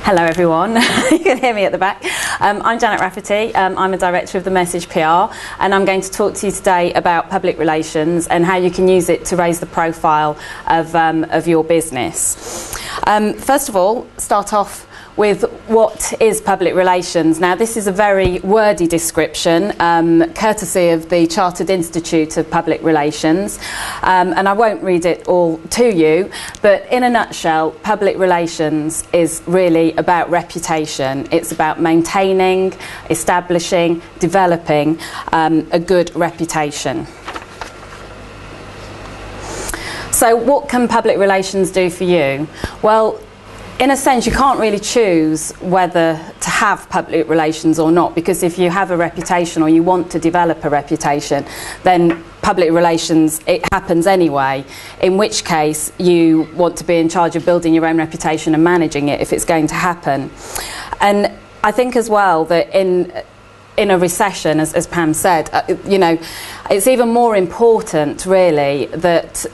Hello everyone, you can hear me at the back. I'm Janet Rafferty, I'm a director of the Message PR, and I'm going to talk to you today about public relations and how you can use it to raise the profile of your business. First of all, start off with what is public relations. Now, this is a very wordy description, courtesy of the Chartered Institute of Public Relations, and I won't read it all to you, but in a nutshell, public relations is really about reputation. It's about maintaining, establishing, developing a good reputation. So what can public relations do for you? Well, in a sense, you can't really choose whether to have public relations or not, because if you have a reputation or you want to develop a reputation, then public relations, it happens anyway, in which case you want to be in charge of building your own reputation and managing it if it's going to happen. And I think as well that in a recession, as Pam said, you know, it's even more important really that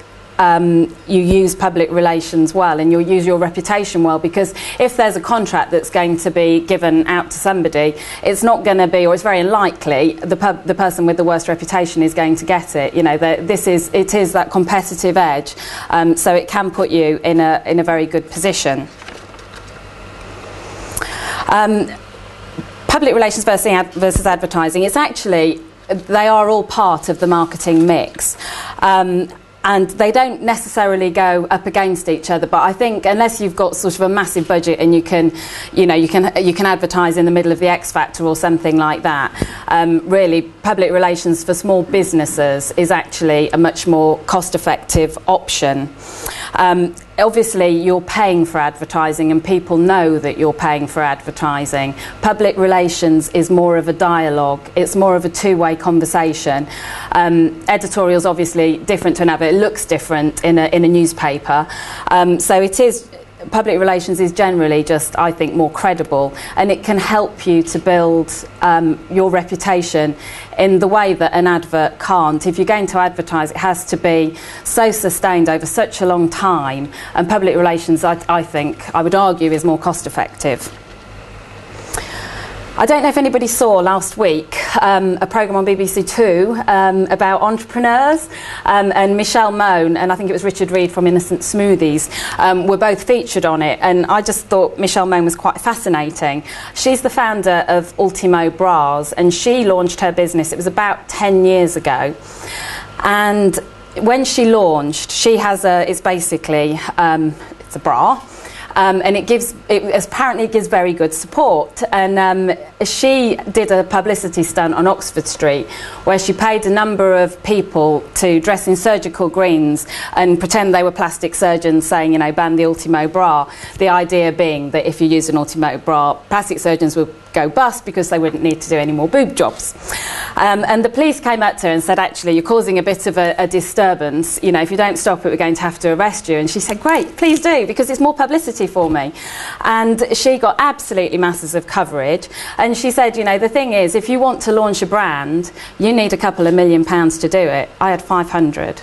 you use public relations well and you'll use your reputation well, because if there's a contract that's going to be given out to somebody, it's not going to be, or it's very unlikely, the person with the worst reputation is going to get it. You know, it is that competitive edge, so it can put you in a very good position. Public relations versus advertising, it's actually, they are all part of the marketing mix. And they don't necessarily go up against each other, but I think unless you've got sort of a massive budget and you can advertise in the middle of the X Factor or something like that, really public relations for small businesses is actually a much more cost-effective option. Obviously, you're paying for advertising and people know that you're paying for advertising. Public relations is more of a dialogue. It's more of a two-way conversation. Editorial's obviously different to an advert. It looks different in a newspaper. So it is. Public relations is generally just, I think, more credible, and it can help you to build your reputation in the way that an advert can't. If you're going to advertise, it has to be so sustained over such a long time, and public relations, I think, I would argue, is more cost effective. I don't know if anybody saw last week a programme on BBC Two about entrepreneurs, and Michelle Mone and I think it was Richard Reed from Innocent Smoothies were both featured on it, and I just thought Michelle Mone was quite fascinating. She's the founder of Ultimo Bras, and she launched her business, it was about 10 years ago, and when she launched, she has it's basically it's a bra. And apparently it gives very good support. And she did a publicity stunt on Oxford Street where she paid a number of people to dress in surgical greens and pretend they were plastic surgeons saying, you know, ban the Ultimo bra. The idea being that if you use an Ultimo bra, plastic surgeons would go bust because they wouldn't need to do any more boob jobs. And the police came up to her and said, actually, you're causing a bit of a disturbance. You know, if you don't stop it, we're going to have to arrest you. And she said, great, please do, because it's more publicity for me. And she got absolutely masses of coverage. And she said, you know, the thing is, if you want to launch a brand, you need a couple of £1 million to do it. I had 500.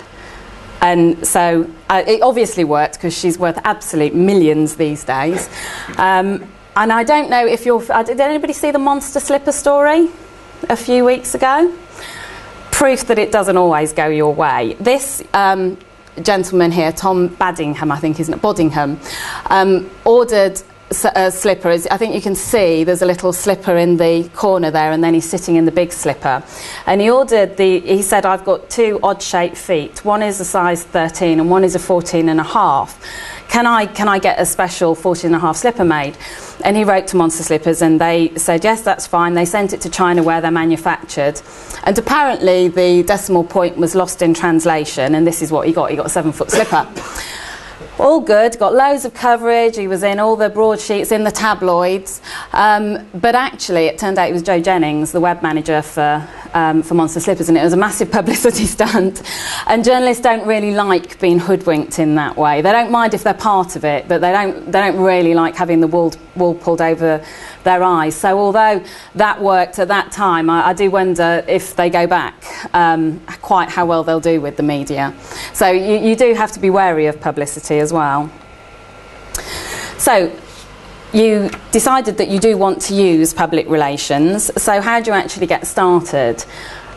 And so it obviously worked because she's worth absolute millions these days. And I don't know if did anybody see the monster slipper story a few weeks ago? Proof that it doesn't always go your way. This gentleman here, Tom Baddingham, I think, isn't it? Boddingham, ordered a slipper. I think you can see there's a little slipper in the corner there, and then he's sitting in the big slipper. And he said, I've got two odd-shaped feet. One is a size 13 and one is a 14.5. Can I get a special 14.5 slipper made? And he wrote to Monster Slippers and they said, yes, that's fine. They sent it to China where they're manufactured. And apparently the decimal point was lost in translation, and this is what he got. He got a 7-foot slipper. All good, got loads of coverage, he was in all the broadsheets, in the tabloids, but actually it turned out it was Joe Jennings, the web manager for Monster Slippers, and it was a massive publicity stunt. And journalists don't really like being hoodwinked in that way. They don't mind if they're part of it, but they don't really like having the wool pulled over their eyes. So although that worked at that time, I do wonder if they go back, quite how well they'll do with the media. So you do have to be wary of publicity as well. So you decided that you do want to use public relations, so how do you actually get started?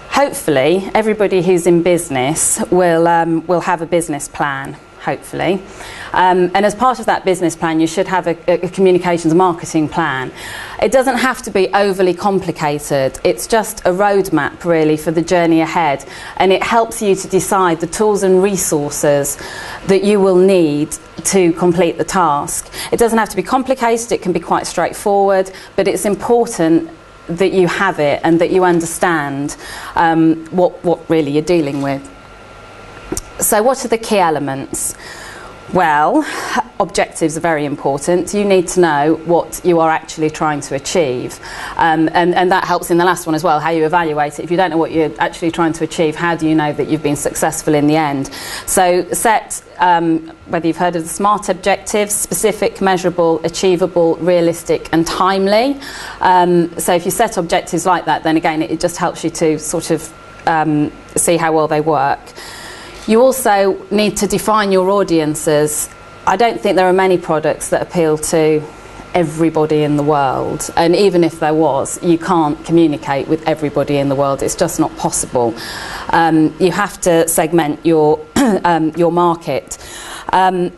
Hopefully, everybody who's in business will have a business plan, hopefully. And as part of that business plan, you should have a communications marketing plan. It doesn't have to be overly complicated. It's just a roadmap, really, for the journey ahead. And it helps you to decide the tools and resources that you will need to complete the task. It doesn't have to be complicated. It can be quite straightforward. But it's important that you have it and that you understand what really you're dealing with. So what are the key elements? Well, objectives are very important. You need to know what you are actually trying to achieve. And that helps in the last one as well, how you evaluate it. If you don't know what you're actually trying to achieve, how do you know that you've been successful in the end? So set, whether you've heard of the SMART objectives: specific, measurable, achievable, realistic and timely. So if you set objectives like that, then again, it just helps you to sort of see how well they work. You also need to define your audiences. I don't think there are many products that appeal to everybody in the world, and even if there was, you can't communicate with everybody in the world. It's just not possible. You have to segment your market.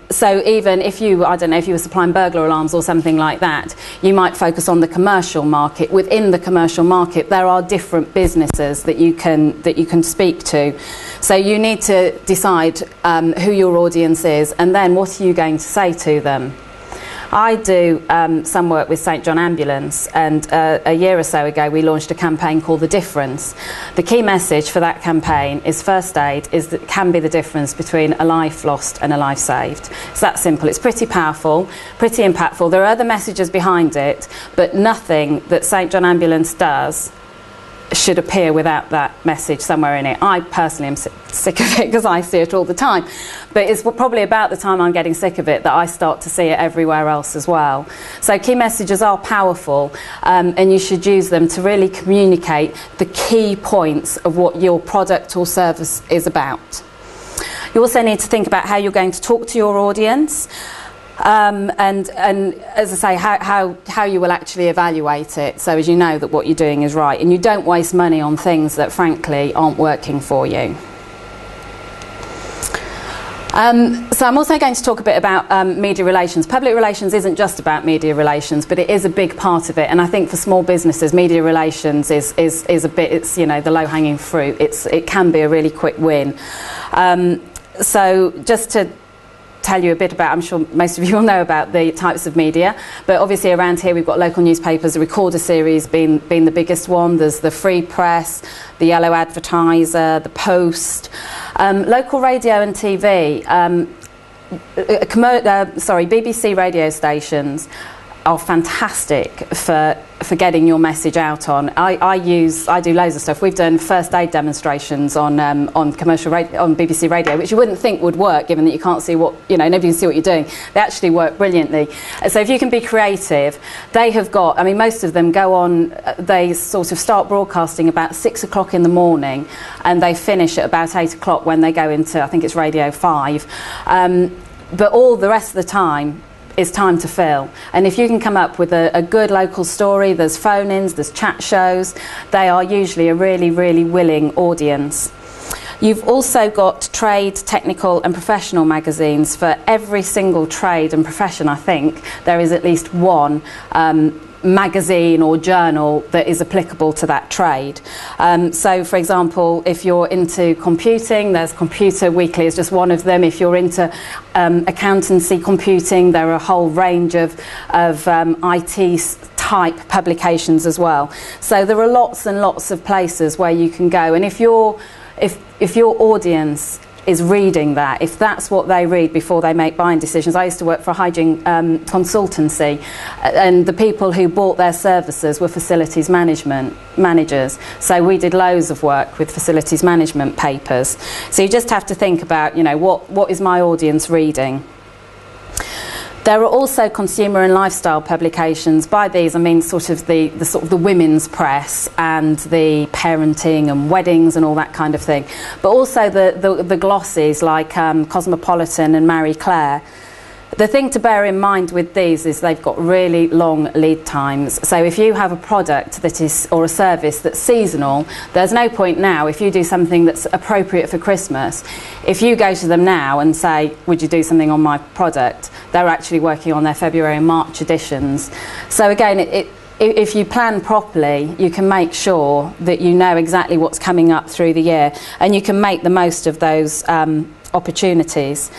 So even if you, I don't know, if you were supplying burglar alarms or something like that, you might focus on the commercial market. Within the commercial market, there are different businesses that you can speak to. So you need to decide who your audience is, and then what are you going to say to them. I do some work with St John Ambulance, and a year or so ago we launched a campaign called The Difference. The key message for that campaign is first aid can be the difference between a life lost and a life saved. It's that simple. It's pretty powerful, pretty impactful. There are other messages behind it, but nothing that St John Ambulance does should appear without that message somewhere in it. I personally am sick of it because I see it all the time, but it's probably about the time I'm getting sick of it that I start to see it everywhere else as well. So key messages are powerful, and you should use them to really communicate the key points of what your product or service is about. You also need to think about how you're going to talk to your audience. And as I say, how you will actually evaluate it, so as you know that what you're doing is right, and you don't waste money on things that frankly aren't working for you. So I'm also going to talk a bit about media relations. Public relations isn't just about media relations, but it is a big part of it. And I think for small businesses, media relations is a bit, it's, you know, the low-hanging fruit. It can be a really quick win. So just to tell you a bit about, I'm sure most of you will know about the types of media, but obviously around here we've got local newspapers, the Recorder series being the biggest one. There's the Free Press, the Yellow Advertiser, the Post, local radio and TV. BBC radio stations are fantastic for getting your message out on. I do loads of stuff. We've done first aid demonstrations on commercial radio, on BBC radio, which you wouldn't think would work, given that you can't see what, you know, nobody can see what you're doing. They actually work brilliantly. So if you can be creative, they have got, I mean, most of them go on, they sort of start broadcasting about 6 o'clock in the morning, and they finish at about 8 o'clock when they go into, I think it's Radio 5. But all the rest of the time is time to fill, and if you can come up with a good local story, there's phone-ins, there's chat shows, they are usually a really, really willing audience. You've also got trade, technical and professional magazines. For every single trade and profession, I think, there is at least one magazine or journal that is applicable to that trade. So for example, if you're into computing, there's Computer Weekly is just one of them. If you're into accountancy computing, there are a whole range of IT type publications as well. So there are lots and lots of places where you can go, and if your audience is reading that, if that's what they read before they make buying decisions. I used to work for a hygiene consultancy, and the people who bought their services were facilities managers. So we did loads of work with facilities management papers. So you just have to think about, you know, what is my audience reading? There are also consumer and lifestyle publications. By these I mean sort of the women's press and the parenting and weddings and all that kind of thing. But also the glossies like Cosmopolitan and Marie Claire. The thing to bear in mind with these is they've got really long lead times. So if you have a product that is, or a service that's seasonal, there's no point now, if you do something that's appropriate for Christmas, if you go to them now and say, would you do something on my product, they're actually working on their February and March editions. So again, if you plan properly, you can make sure that you know exactly what's coming up through the year, and you can make the most of those opportunities.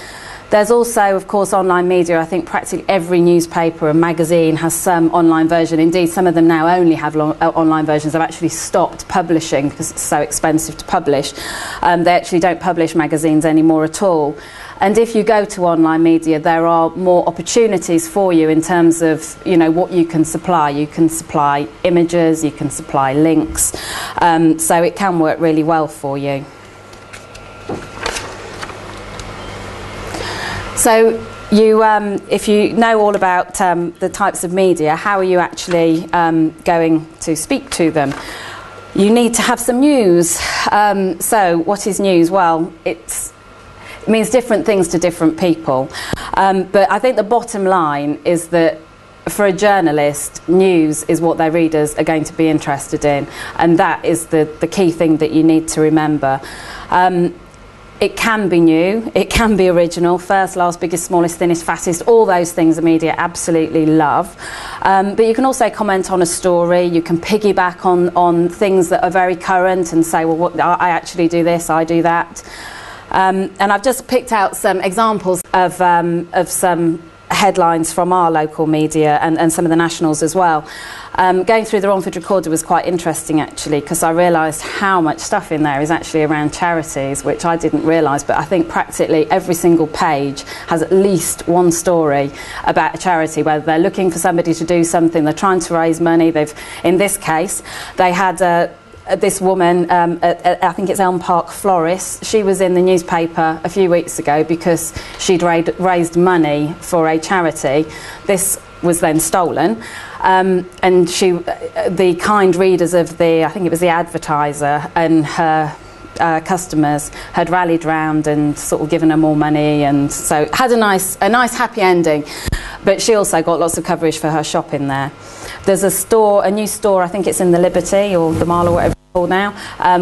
There's also, of course, online media. I think practically every newspaper and magazine has some online version. Indeed, some of them now only have online versions. They've actually stopped publishing because it's so expensive to publish. They actually don't publish magazines anymore at all. And if you go to online media, there are more opportunities for you in terms of, you know, what you can supply. You can supply images, you can supply links. So it can work really well for you. So you, if you know all about the types of media, how are you actually going to speak to them? You need to have some news. So what is news? Well, it means different things to different people. But I think the bottom line is that for a journalist, news is what their readers are going to be interested in. And that is the key thing that you need to remember. It can be new, it can be original, first, last, biggest, smallest, thinnest, fattest, all those things the media absolutely love. But you can also comment on a story, you can piggyback on things that are very current and say, well, I actually do this, I do that. And I've just picked out some examples of some headlines from our local media and some of the nationals as well. Going through the Romford Recorder was quite interesting actually, because I realised how much stuff in there is actually around charities, which I didn't realise, but I think practically every single page has at least one story about a charity, whether they're looking for somebody to do something, they're trying to raise money. In this case, they had this woman, I think it's Elm Park Florist, she was in the newspaper a few weeks ago because she'd raised money for a charity. This was then stolen, and the kind readers of I think it was the Advertiser and her customers had rallied round and sort of given her more money, and so it had a nice happy ending. But she also got lots of coverage for her shop in there. There's a new store, I think it's in the Liberty or the Mall or whatever it's called now,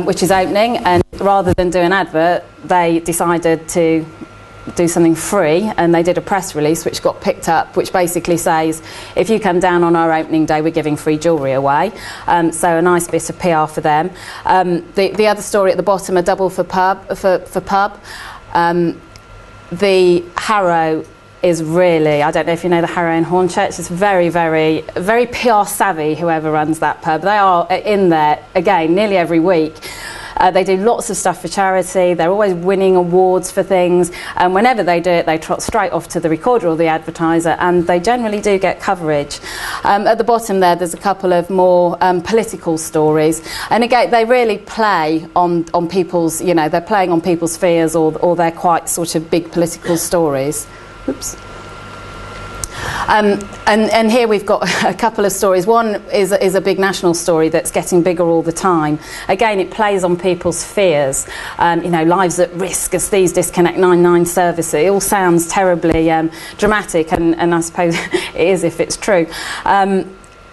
which is opening, and rather than do an advert, they decided to do something free, and they did a press release which got picked up, which basically says, if you come down on our opening day, we're giving free jewellery away. So a nice bit of PR for them. The other story at the bottom, a double for pub. The Harrow is really, I don't know if you know the Harrow in Hornchurch, it's very, very, very PR savvy, whoever runs that pub. They are in there, again, nearly every week. They do lots of stuff for charity, they're always winning awards for things, and whenever they do it, they trot straight off to the Recorder or the Advertiser, and they generally do get coverage. At the bottom there's a couple of more political stories, and again, they really play on people's, you know, they're playing on people's fears, or they're quite sort of big political stories. Oops. And here we've got a couple of stories. One is a big national story that's getting bigger all the time. Again, it plays on people's fears. You know, lives at risk as thieves disconnect 999 services. It all sounds terribly dramatic, and I suppose it is if it's true.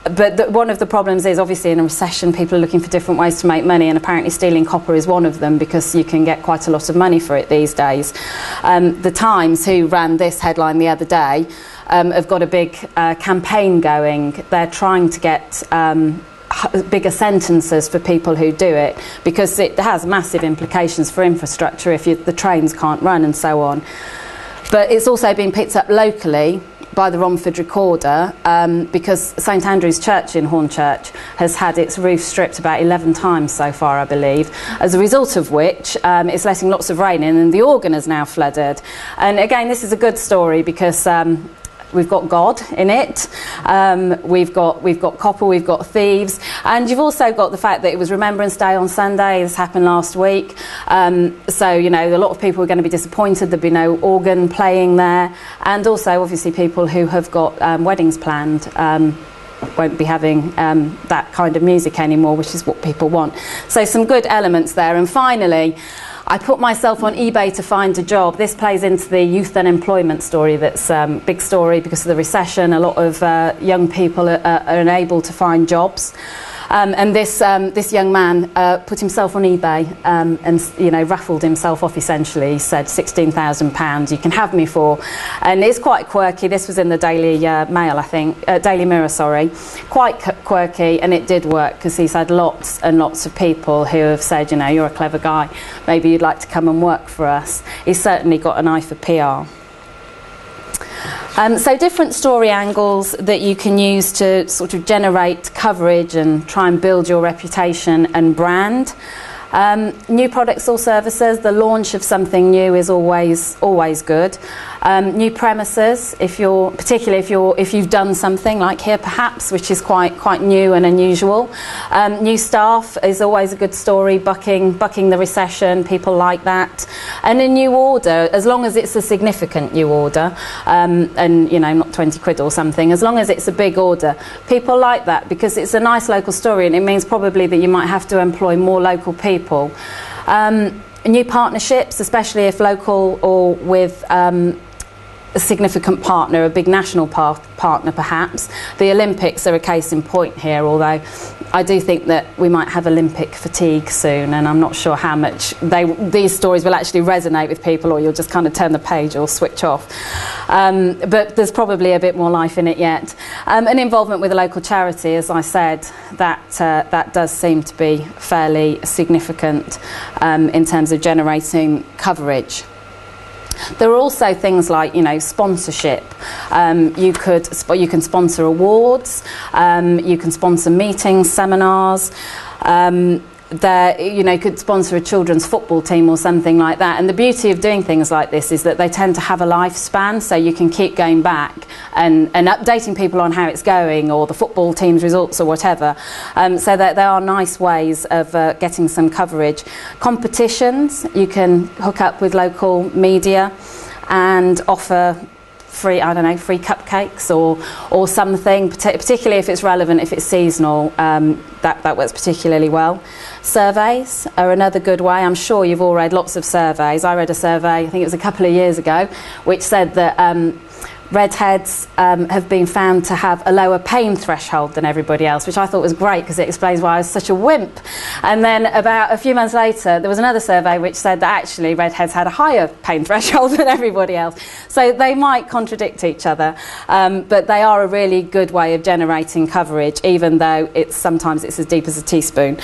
But one of the problems is, obviously, in a recession, people are looking for different ways to make money, and apparently stealing copper is one of them, because you can get quite a lot of money for it these days. The Times, who ran this headline the other day, have got a big campaign going. They're trying to get bigger sentences for people who do it, because it has massive implications for infrastructure if the trains can't run and so on. But it's also been picked up locally by the Romford Recorder, because St Andrew's Church in Hornchurch has had its roof stripped about 11 times so far, I believe, as a result of which it's letting lots of rain in, and the organ is now flooded. And again, this is a good story because we've got God in it, we've got copper, we've got thieves, and you've also got the fact that it was Remembrance Day on Sunday. This happened last week, so you know, a lot of people are going to be disappointed there'll be no organ playing there, and also obviously people who have got weddings planned won't be having that kind of music anymore, which is what people want. So some good elements there. And finally, I put myself on eBay to find a job. This plays into the youth unemployment story that's a big story because of the recession. A lot of young people are unable to find jobs. And this young man put himself on eBay and raffled himself off essentially. He said £16,000 you can have me for, and it's quite quirky. This was in the Daily Mail, I think, Daily Mirror, sorry. Quite quirky, and it did work because he's had lots and lots of people who have said, you're a clever guy, maybe you'd like to come and work for us. He's certainly got an eye for PR. So different story angles that you can use to sort of generate coverage and try and build your reputation and brand. New products or services, the launch of something new is always good. New premises, particularly if you've done something like here perhaps, which is quite new and unusual. New staff is always a good story, bucking the recession, people like that. And a new order, as long as it's a significant new order, and not 20 quid or something, as long as it's a big order, people like that because it's a nice local story, and it means probably that you might have to employ more local people. New partnerships, especially if local or with a significant partner, a big national partner perhaps. The Olympics are a case in point here, although I do think that we might have Olympic fatigue soon, and I'm not sure how much these stories will actually resonate with people, or you'll just kind of turn the page or switch off. But there's probably a bit more life in it yet. An involvement with a local charity, as I said, that does seem to be fairly significant in terms of generating coverage. There are also things like, sponsorship. You can sponsor awards. You can sponsor meetings, seminars. Could sponsor a children's football team or something like that. And the beauty of doing things like this is that they tend to have a lifespan, so you can keep going back and updating people on how it's going, or the football team's results, or whatever. So that there are nice ways of getting some coverage. Competitions, you can hook up with local media and offer free cupcakes or something, particularly if it's relevant, if it's seasonal, that works particularly well. Surveys are another good way. I'm sure you've all read lots of surveys. I read a survey, I think it was a couple of years ago, which said that redheads have been found to have a lower pain threshold than everybody else, which I thought was great because it explains why I was such a wimp. And then about a few months later, there was another survey which said that actually redheads had a higher pain threshold than everybody else. So they might contradict each other, but they are a really good way of generating coverage, even though sometimes it's as deep as a teaspoon.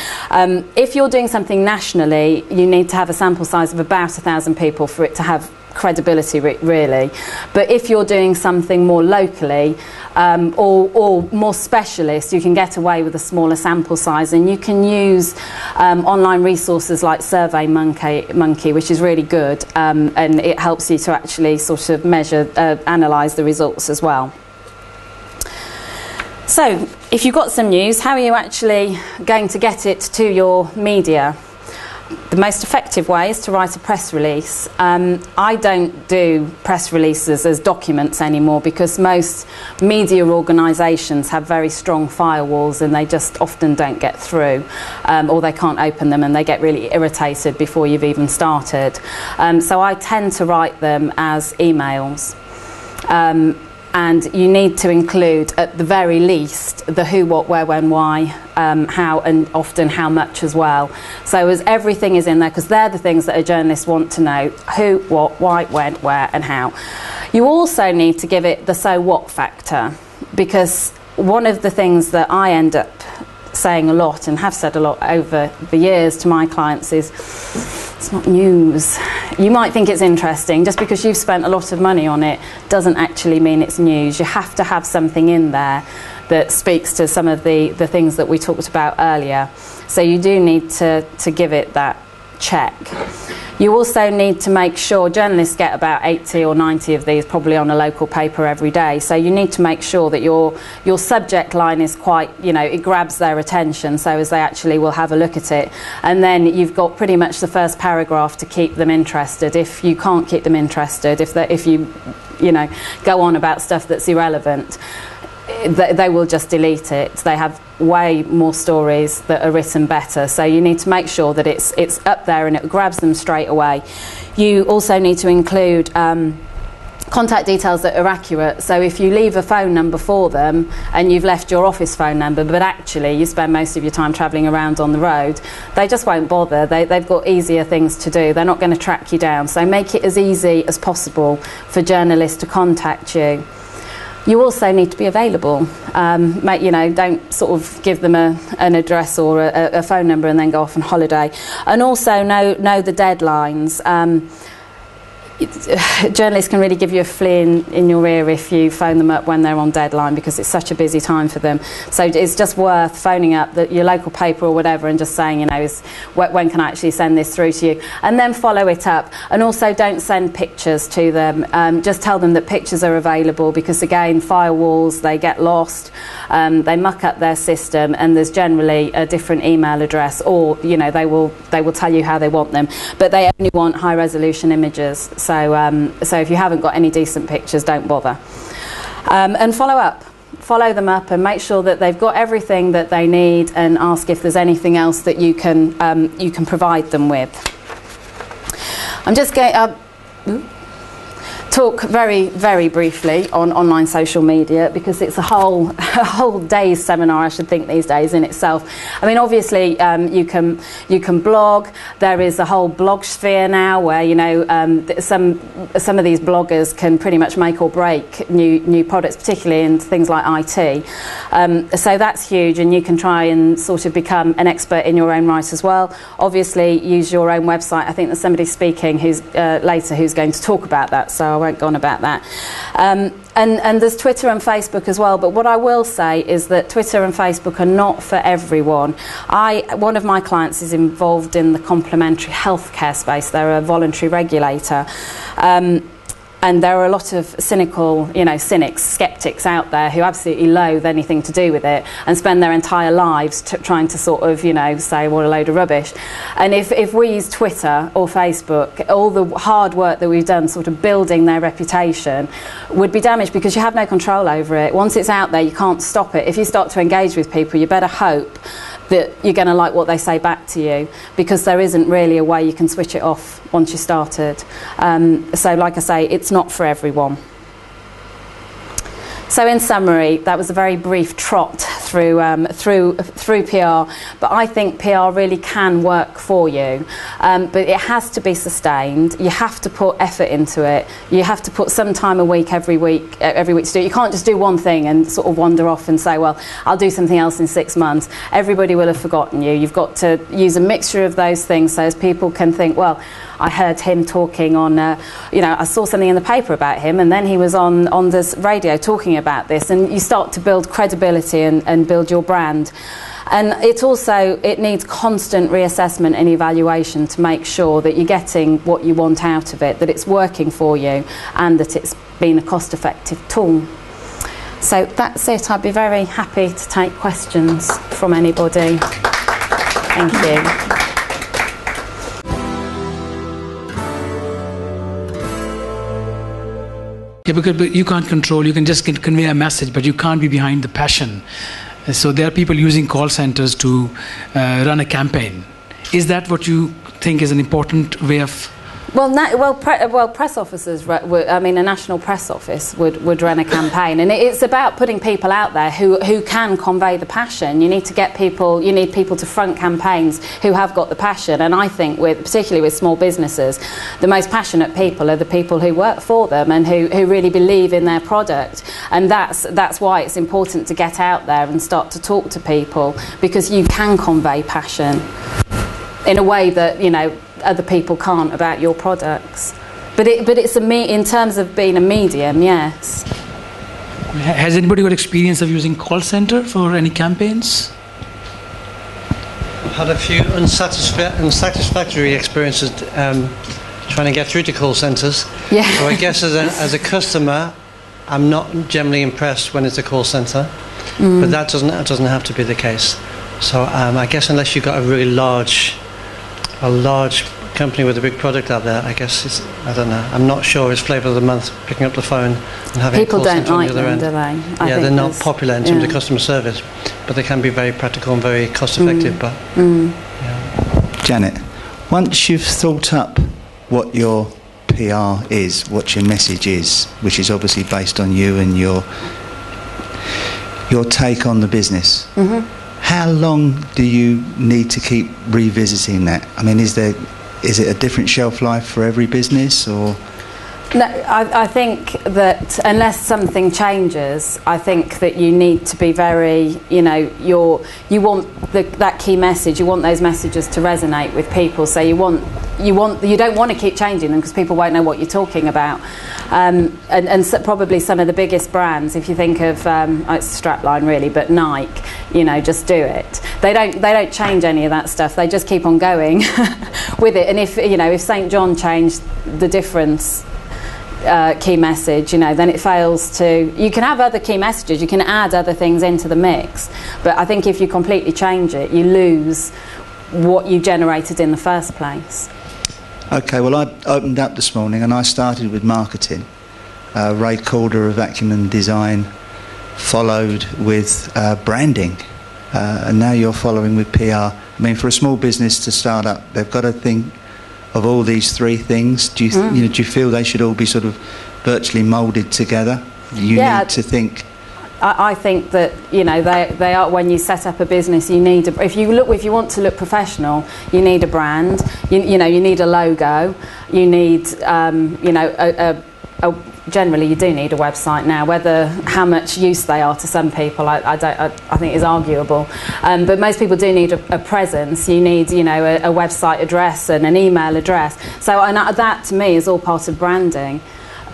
If you're doing something nationally, you need to have a sample size of about 1,000 people for it to have credibility, really. But if you're doing something more locally or more specialist, you can get away with a smaller sample size, and you can use online resources like SurveyMonkey, which is really good, and it helps you to actually sort of measure, analyse the results as well. So if you've got some news, how are you actually going to get it to your media? The most effective way is to write a press release. I don't do press releases as documents anymore because most media organisations have very strong firewalls and they just often don't get through, or they can't open them and they get really irritated before you've even started. So I tend to write them as emails. And you need to include, at the very least, the who, what, where, when, why, how, and often how much as well. So as everything is in there, because they're the things that a journalist want to know: who, what, why, when, where, and how. You also need to give it the so what factor, because one of the things that I end up saying a lot and have said a lot over the years to my clients is, it's not news. You might think it's interesting. Just because you've spent a lot of money on it doesn't actually mean it's news. You have to have something in there that speaks to some of the things that we talked about earlier. So you do need to give it that check. You also need to make sure, journalists get about 80 or 90 of these probably on a local paper every day, so you need to make sure that your subject line is quite, it grabs their attention so as they actually will have a look at it, and then you've got pretty much the first paragraph to keep them interested. If you can't keep them interested, if you go on about stuff that's irrelevant, they will just delete it. They have way more stories that are written better. So you need to make sure that it's up there and it grabs them straight away. You also need to include contact details that are accurate. So if you leave a phone number for them and you've left your office phone number, but actually you spend most of your time travelling around on the road, they just won't bother. They've got easier things to do. They're not going to track you down. So make it as easy as possible for journalists to contact you. You also need to be available. Don't sort of give them an address or a phone number and then go off on holiday. And also know the deadlines. Journalists can really give you a flea in your ear if you phone them up when they're on deadline, because it's such a busy time for them. So it's just worth phoning up your local paper or whatever and just saying, when can I actually send this through to you? And then follow it up. And also don't send pictures to them. Just tell them that pictures are available, because again, firewalls, they get lost, they muck up their system, and there's generally a different email address, or they will tell you how they want them, but they only want high resolution images. So if you haven't got any decent pictures, don't bother. And follow them up and make sure that they've got everything that they need, and ask if there's anything else that you can provide them with. I'm just going to talk very, very briefly on online social media, because it's a whole day's seminar, I should think, these days in itself. I mean, obviously you can blog. There is a whole blog sphere now where some of these bloggers can pretty much make or break new products, particularly in things like IT. So that's huge, and you can try and sort of become an expert in your own right as well. Obviously, use your own website. I think there's somebody speaking later who's going to talk about that, so I won't go on about that. And there's Twitter and Facebook as well, but what I will say is that Twitter and Facebook are not for everyone. One of my clients is involved in the complementary healthcare space. They're a voluntary regulator. And there are a lot of cynics, skeptics out there who absolutely loathe anything to do with it and spend their entire lives trying to sort of, say what a load of rubbish. And if we use Twitter or Facebook, all the hard work that we've done sort of building their reputation would be damaged, because you have no control over it. Once it's out there, you can't stop it. If you start to engage with people, you better hope that you're going to like what they say back to you, because there isn't really a way you can switch it off once you started. So like I say, it's not for everyone. So in summary, that was a very brief trot through PR, but I think PR really can work for you, but it has to be sustained. You have to put effort into it. You have to put some time a week, every week to do it. You can't just do one thing and sort of wander off and say, well, I'll do something else in 6 months. Everybody will have forgotten you. You've got to use a mixture of those things so as people can think, well, I heard him talking on, I saw something in the paper about him, and then he was on this radio talking about this, and you start to build credibility and build your brand. And it needs constant reassessment and evaluation to make sure that you're getting what you want out of it, that it's working for you, and that it's been a cost-effective tool. So that's it. I'd be very happy to take questions from anybody. Thank you. Yeah, because you can't control, you can just convey a message, but you can't be behind the passion. So there are people using call centers to run a campaign. Is that what you think is an important way of... Well, press officers, a national press office would run a campaign, and it's about putting people out there who can convey the passion. You need people to front campaigns who have got the passion, and I think particularly with small businesses, the most passionate people are the people who work for them and who really believe in their product, and that's why it's important to get out there and start to talk to people, because you can convey passion in a way that other people can't about your products. But it's in terms of being a medium, yes. Has anybody got experience of using call center for any campaigns? I've had a few unsatisfactory experiences trying to get through to call centres. Yeah. So I guess as a customer, I'm not generally impressed when it's a call centre, but that doesn't have to be the case. So I guess unless you've got a really large company with a big product out there, I guess I don't know. I'm not sure it's flavour of the month picking up the phone and having people a call centre on the don't other like end. them, do they? They're not popular in terms of customer service. but they can be very practical and very cost effective. But yeah. Janet, once you've thought up what your PR is, what your message is, which is obviously based on you and your take on the business, how long do you need to keep revisiting that? I mean, is it a different shelf life for every business, or? No, I think that unless something changes, I think that you need to be very, you want that key message, you want those messages to resonate with people. So you don't want to keep changing them because people won't know what you're talking about. And so probably some of the biggest brands, if you think of, it's a strapline really, but Nike, just do it. They don't change any of that stuff. They just keep on going with it. And if St. John changed the difference. Key message, then it fails to. You can have other key messages, you can add other things into the mix, but I think if you completely change it, you lose what you generated in the first place. Okay, well, I opened up this morning and I started with marketing. Ray Calder of Acumen Design followed with branding, and now you're following with PR. I mean, for a small business to start up, they've got to think of all these three things. Do you do you feel they should all be sort of virtually moulded together? You need to think. I think that they are. When you set up a business, you need if you want to look professional, you need a brand. You need a logo. You need generally you do need a website now. Whether how much use they are to some people, I think is arguable. But most people do need a presence. You need a website address and an email address. So that to me is all part of branding.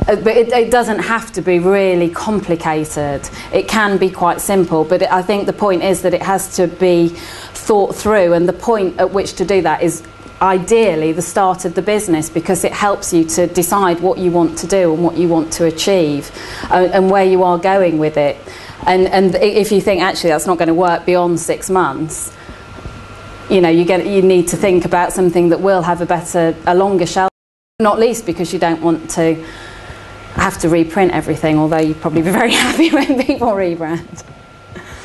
But it doesn't have to be really complicated. It can be quite simple. But I think the point is that it has to be thought through, and the point at which to do that is ideally the start of the business, because it helps you to decide what you want to do and what you want to achieve and where you are going with it. And if you think actually that's not going to work beyond 6 months, you need to think about something that will have a longer shelf, not least because you don't want to have to reprint everything, although you'd probably be very happy when people rebrand.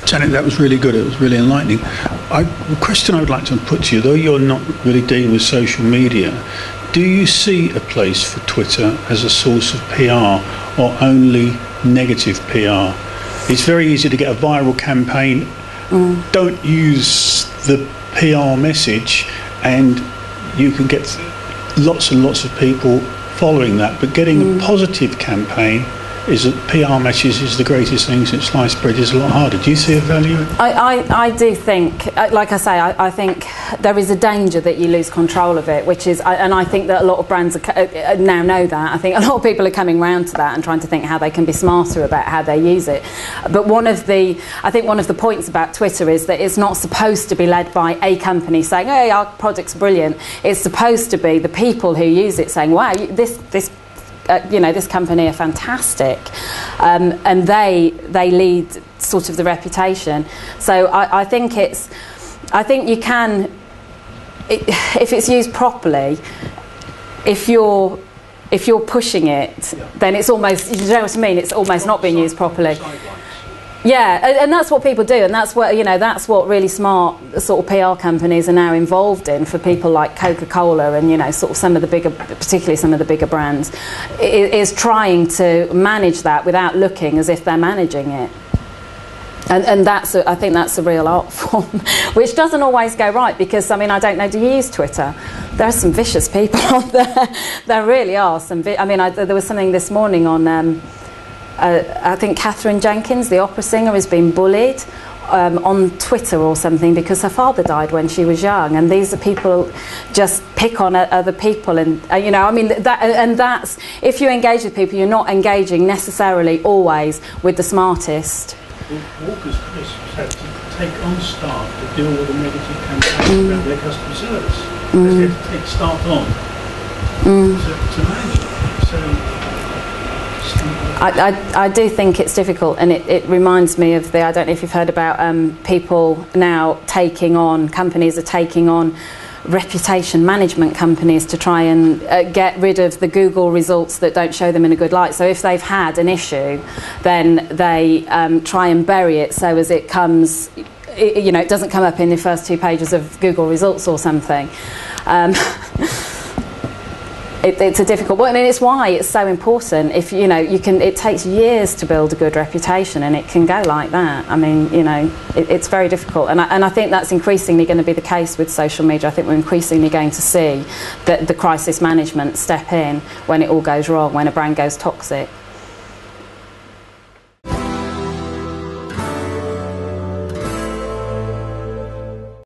Janet, that was really good. It was really enlightening. The question I would like to put to you, though you're not really dealing with social media, do you see a place for Twitter as a source of PR or only negative PR? It's very easy to get a viral campaign. Don't use the PR message and you can get lots and lots of people following that. But getting a positive campaign is that PR message is the greatest thing since sliced bread is a lot harder. Do you see a value? I do think, like I say, I think there is a danger that you lose control of it, which is, and I think that a lot of brands now know that. I think a lot of people are coming round to that and trying to think how they can be smarter about how they use it. But I think one of the points about Twitter is that it's not supposed to be led by a company saying, hey, our product's brilliant. It's supposed to be the people who use it saying, wow, this company are fantastic, and they lead sort of the reputation. So I think you can, if it's used properly, if you're pushing it, then it's almost, you know what I mean, it's almost not being used properly. Yeah, and that's what people do, and that's that's what really smart sort of PR companies are now involved in for people like Coca-Cola and sort of particularly some of the bigger brands, is trying to manage that without looking as if they're managing it. And I think that's a real art form, which doesn't always go right, because I don't know, do you use Twitter? There are some vicious people on there. There really are some. There was something this morning on. I think Catherine Jenkins, the opera singer, has been bullied on Twitter or something because her father died when she was young, and these are people just pick on other people, and that's, if you engage with people, you're not engaging necessarily always with the smartest. Walker's Chris had to take on staff to deal with a negative campaign about their customer service. They had to take staff on to manage it. So I do think it's difficult, and it reminds me of I don't know if you've heard about people now companies are taking on reputation management companies to try and get rid of the Google results that don't show them in a good light. So if they've had an issue, then they try and bury it so as it comes you know, it doesn't come up in the first 2 pages of Google results or something. It's a difficult one, and it's why it's so important. If you know, it takes years to build a good reputation, and it can go like that. I mean, you know, it's very difficult, and I think that's increasingly going to be the case with social media. I think we're increasingly going to see that the crisis management step in when it all goes wrong, when a brand goes toxic.